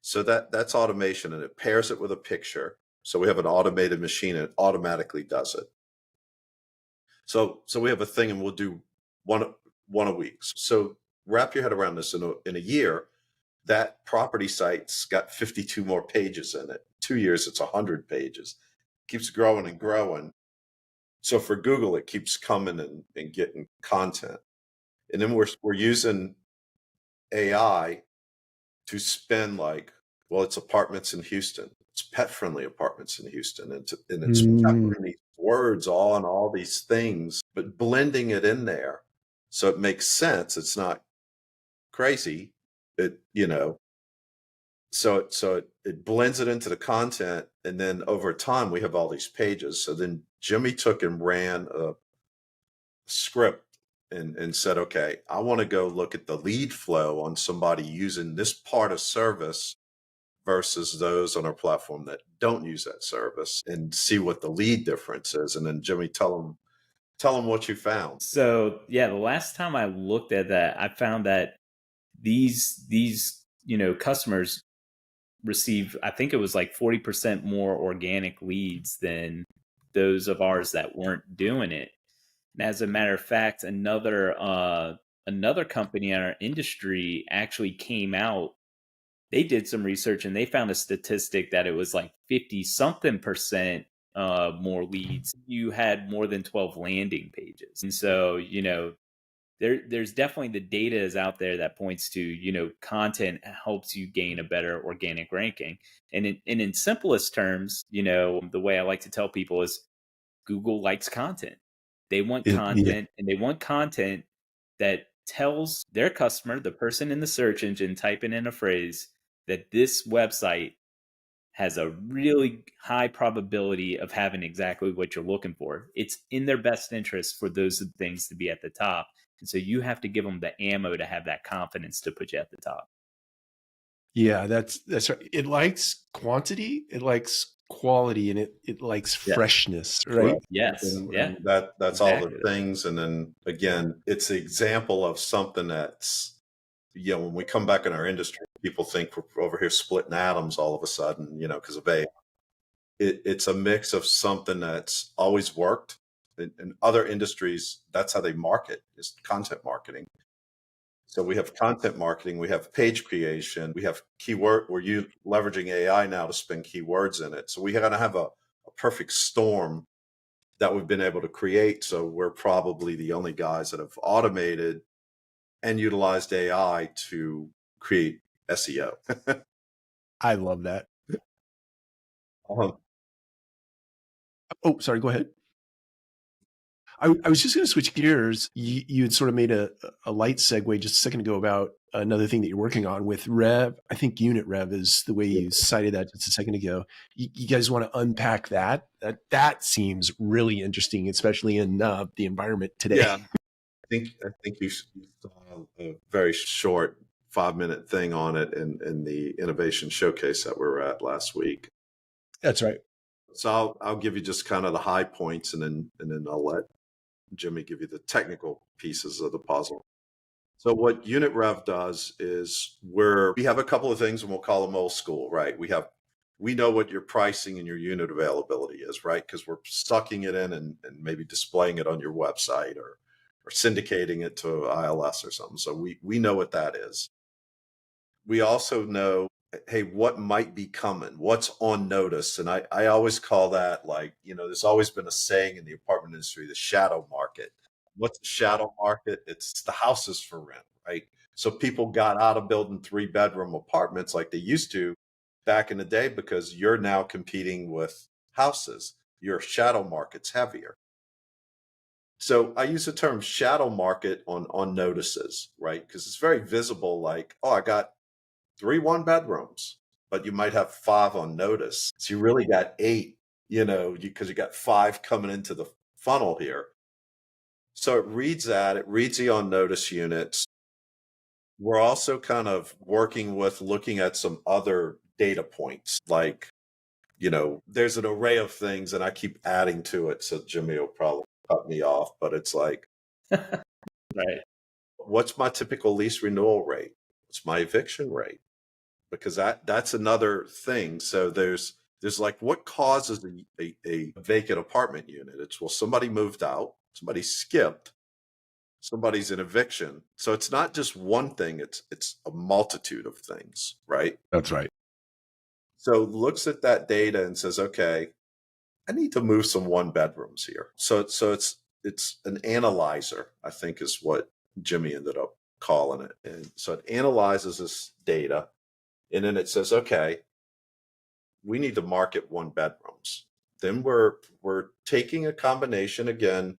So that's automation, and it pairs it with a picture. So we have an automated machine, and it automatically does it. So we have a thing, and we'll do one a week. So wrap your head around this. In a year, that property site's got 52 more pages in it. 2 years, it's 100 pages. Keeps growing and growing. So for Google, it keeps coming and getting content. And then we're using AI to spend it's apartments in Houston. It's pet-friendly apartments in Houston. And it's peppering these words on all these things, but blending it in there so it makes sense. It's not crazy. So it blends it into the content. And then over time, we have all these pages. So then Jimmy took and ran a script and said, okay, I want to go look at the lead flow on somebody using this part of service versus those on our platform that don't use that service, and see what the lead difference is. And then Jimmy, tell them what you found. So yeah, the last time I looked at that, I found that these customers receive, I think it was like 40% more organic leads than those of ours that weren't doing it. And as a matter of fact, another company in our industry actually came out. They did some research and they found a statistic that it was like 50 something percent more leads. You had more than 12 landing pages. And so, there's definitely the data is out there that points to, content helps you gain a better organic ranking. And in simplest terms, the way I like to tell people is Google likes content. They want content, and they want content that tells their customer, the person in the search engine typing in a phrase, that this website has a really high probability of having exactly what you're looking for. It's in their best interest for those things to be at the top. And so you have to give them the ammo to have that confidence to put you at the top. Yeah, that's right. It likes quantity, it likes quality, and it likes freshness, right? Correct. Yes. And that's all the things. And then again, it's an example of something that's, when we come back in our industry, people think we're over here splitting atoms all of a sudden, because of AI. It's a mix of something that's always worked. In other industries, that's how they market, is content marketing. So we have content marketing, we have page creation, we have keyword. We're leveraging AI now to spin keywords in it. So we got to have a perfect storm that we've been able to create. So we're probably the only guys that have automated and utilized AI to create SEO. I love that. Oh, sorry, go ahead. I was just going to switch gears. You had sort of made a light segue just a second ago about another thing that you're working on with Rev. I think unit Rev is the way you cited that just a second ago. You guys want to unpack that? That seems really interesting, especially in the environment today. Yeah, I think you saw a very short 5-minute thing on it in the innovation showcase that we were at last week. That's right. So I'll give you just kind of the high points, and then I'll let Jimmy give you the technical pieces of the puzzle. So what Unit Rev does is we have a couple of things, and we'll call them old school, right? We know what your pricing and your unit availability is, right? Because we're sucking it in and maybe displaying it on your website or syndicating it to ILS or something. So we know what that is. We also know, hey, what might be coming, what's on notice. And I always call that, there's always been a saying in the apartment industry, the shadow market. What's the shadow market? It's the houses for rent, right? So people got out of building 3-bedroom apartments like they used to, back in the day because you're now competing with houses. Your shadow market's heavier. So I use the term shadow market on notices, right? Because it's very visible, like, oh, I got 3 1-bedrooms, but you might have 5 on notice. So you really got 8, because you got 5 coming into the funnel here. So it reads the on notice units. We're also kind of working with looking at some other data points, like, there's an array of things and I keep adding to it. So Jimmy will probably cut me off, but it's like, right. What's my typical lease renewal rate? What's my eviction rate? Because that's another thing. So there's like, what causes a vacant apartment unit? It's, well, somebody moved out, somebody skipped, somebody's in eviction. So it's not just one thing, it's a multitude of things, right? That's right. So looks at that data and says, okay, I need to move some 1-bedrooms here. So it's an analyzer, I think is what Jimmy ended up calling it. And so it analyzes this data, and then it says, okay, we need to market 1-bedrooms. Then we're taking a combination, again,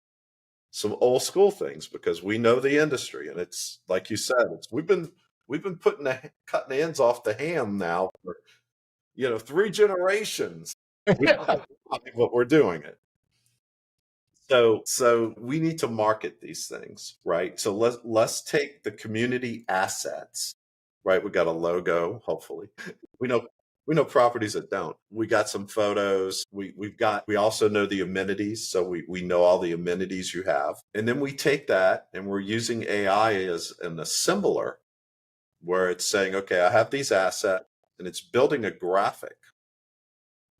some old school things, because we know the industry, and it's like you said, we've been cutting the ends off the ham now for 3 generations. What we're doing it. So we need to market these things, right? So let's take the community assets, right? We got a logo, hopefully. We know properties that don't. We got some photos. We also know the amenities. So we know all the amenities you have. And then we take that and we're using AI as an assembler where it's saying, okay, I have these assets, and it's building a graphic.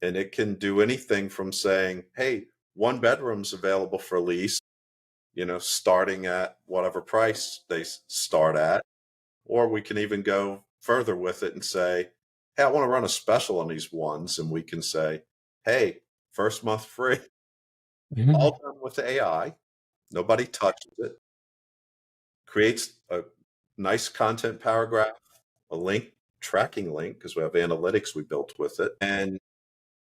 And it can do anything from saying, hey, 1-bedroom's available for lease, starting at whatever price they start at. Or we can even go further with it and say, hey, I want to run a special on these ones. And we can say, hey, first month free. All done with AI. Nobody touches it. Creates a nice content paragraph, a link, tracking link, because we have analytics we built with it. And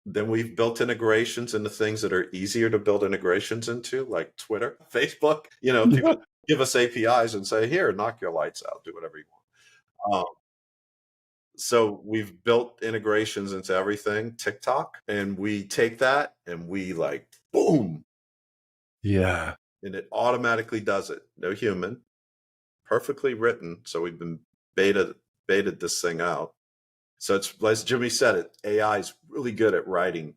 then we've built integrations into things that are easier to build integrations into, like Twitter, Facebook. People give us APIs and say, here, knock your lights out, do whatever you want. So we've built integrations into everything, TikTok, and we take that and we like, boom. Yeah. And it automatically does it. No human, perfectly written. So we've been baited this thing out. So it's, as Jimmy said, AI is really good at writing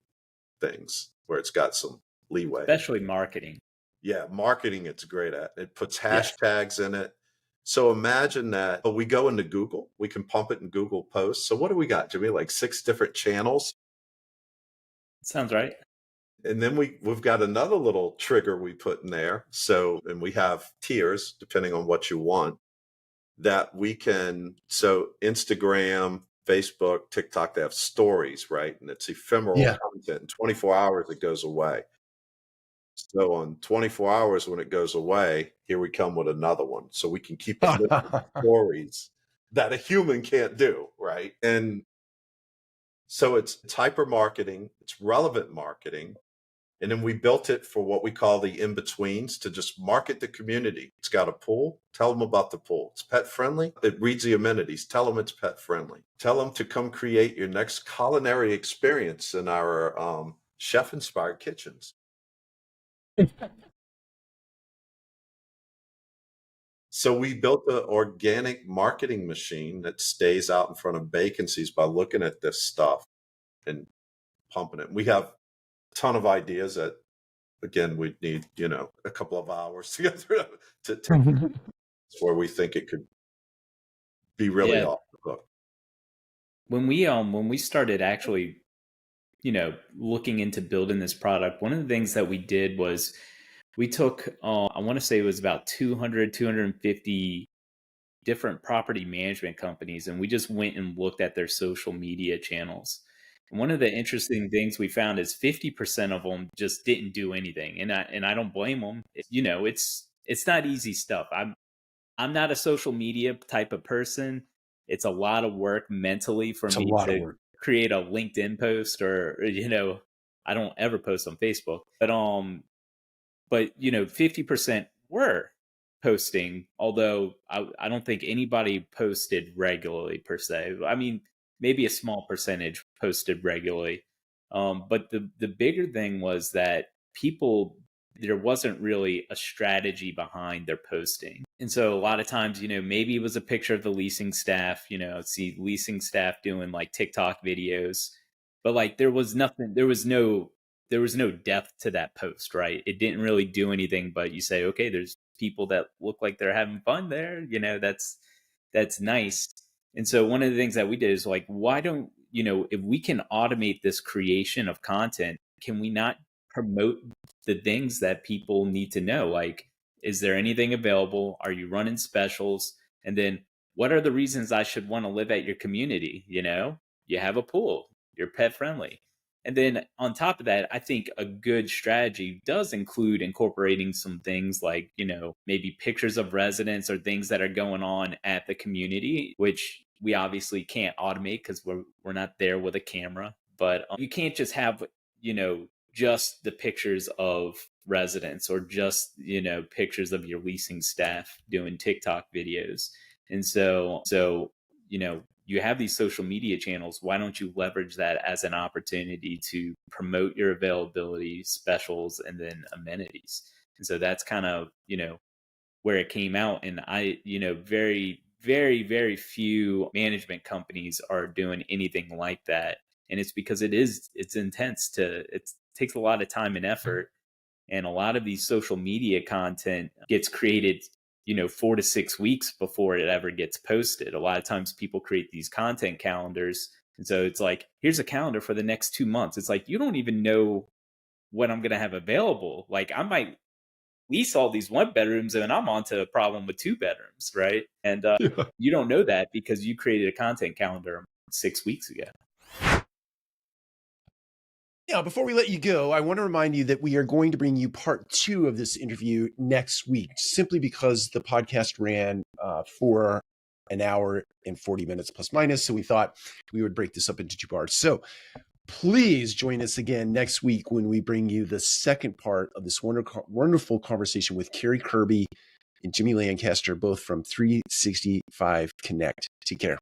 things where it's got some leeway. Especially marketing. Yeah, marketing it's great at. It puts hashtags in it. So imagine that we go into Google, we can pump it in Google Posts. So what do we got, Jimmy? Like 6 different channels? Sounds right. And then we've got another little trigger we put in there. So, and we have tiers depending on what you want that we can, so Instagram, Facebook, TikTok, they have stories, right? And it's ephemeral content. In 24 hours, it goes away. So on 24 hours, when it goes away, here we come with another one. So we can keep stories that a human can't do, right? And so it's hyper marketing, it's relevant marketing. And then we built it for what we call the in-betweens, to just market the community. It's got a pool. Tell them about the pool. It's pet friendly. It reads the amenities. Tell them it's pet friendly. Tell them to come create your next culinary experience in our chef-inspired kitchens. So we built an organic marketing machine that stays out in front of vacancies by looking at this stuff and pumping it. We have a ton of ideas that, again, we'd need, a couple of hours to get through to where we think it could be really off the hook. When we started actually, looking into building this product, one of the things that we did was we took, I want to say it was about 250 different property management companies, and we just went and looked at their social media channels. And one of the interesting things we found is 50% of them just didn't do anything, and I don't blame them. It's not easy stuff. I'm not a social media type of person. It's a lot of work mentally for me create a LinkedIn post or, I don't ever post on Facebook, but 50% were posting, although I don't think anybody posted regularly per se. I mean, maybe a small percentage posted regularly. But the bigger thing was that people, there wasn't really a strategy behind their posting. And so a lot of times, maybe it was a picture of the leasing staff, see leasing staff doing like TikTok videos, but like there was nothing, there was no depth to that post, right? It didn't really do anything, but you say, okay, there's people that look like they're having fun there. That's nice. And so one of the things that we did is like, why don't, if we can automate this creation of content, can we not promote the things that people need to know? Like, is there anything available? Are you running specials? And then what are the reasons I should want to live at your community? You have a pool, you're pet friendly. And then on top of that, I think a good strategy does include incorporating some things like, maybe pictures of residents or things that are going on at the community, which we obviously can't automate because we're not there with a camera. But you can't just have, just the pictures of residents or just, pictures of your leasing staff doing TikTok videos. And so, you have these social media channels. Why don't you leverage that as an opportunity to promote your availability, specials, and then amenities? And so that's kind of, where it came out. And very, very, very few management companies are doing anything like that. And it's because it's intense it takes a lot of time and effort. And a lot of these social media content gets created 4 to 6 weeks before it ever gets posted. A lot of times people create these content calendars. And so it's like, here's a calendar for the next 2 months. It's like, you don't even know what I'm going to have available. Like I might lease all these 1 bedrooms and I'm onto a problem with 2 bedrooms. Right. And you don't know that because you created a content calendar 6 weeks ago. Now, before we let you go, I want to remind you that we are going to bring you part 2 of this interview next week, simply because the podcast ran for an hour and 40 minutes plus minus. So we thought we would break this up into 2 parts. So please join us again next week when we bring you the second part of this wonderful conversation with Kerry Kirby and Jimmy Lancaster, both from 365 Connect. Take care.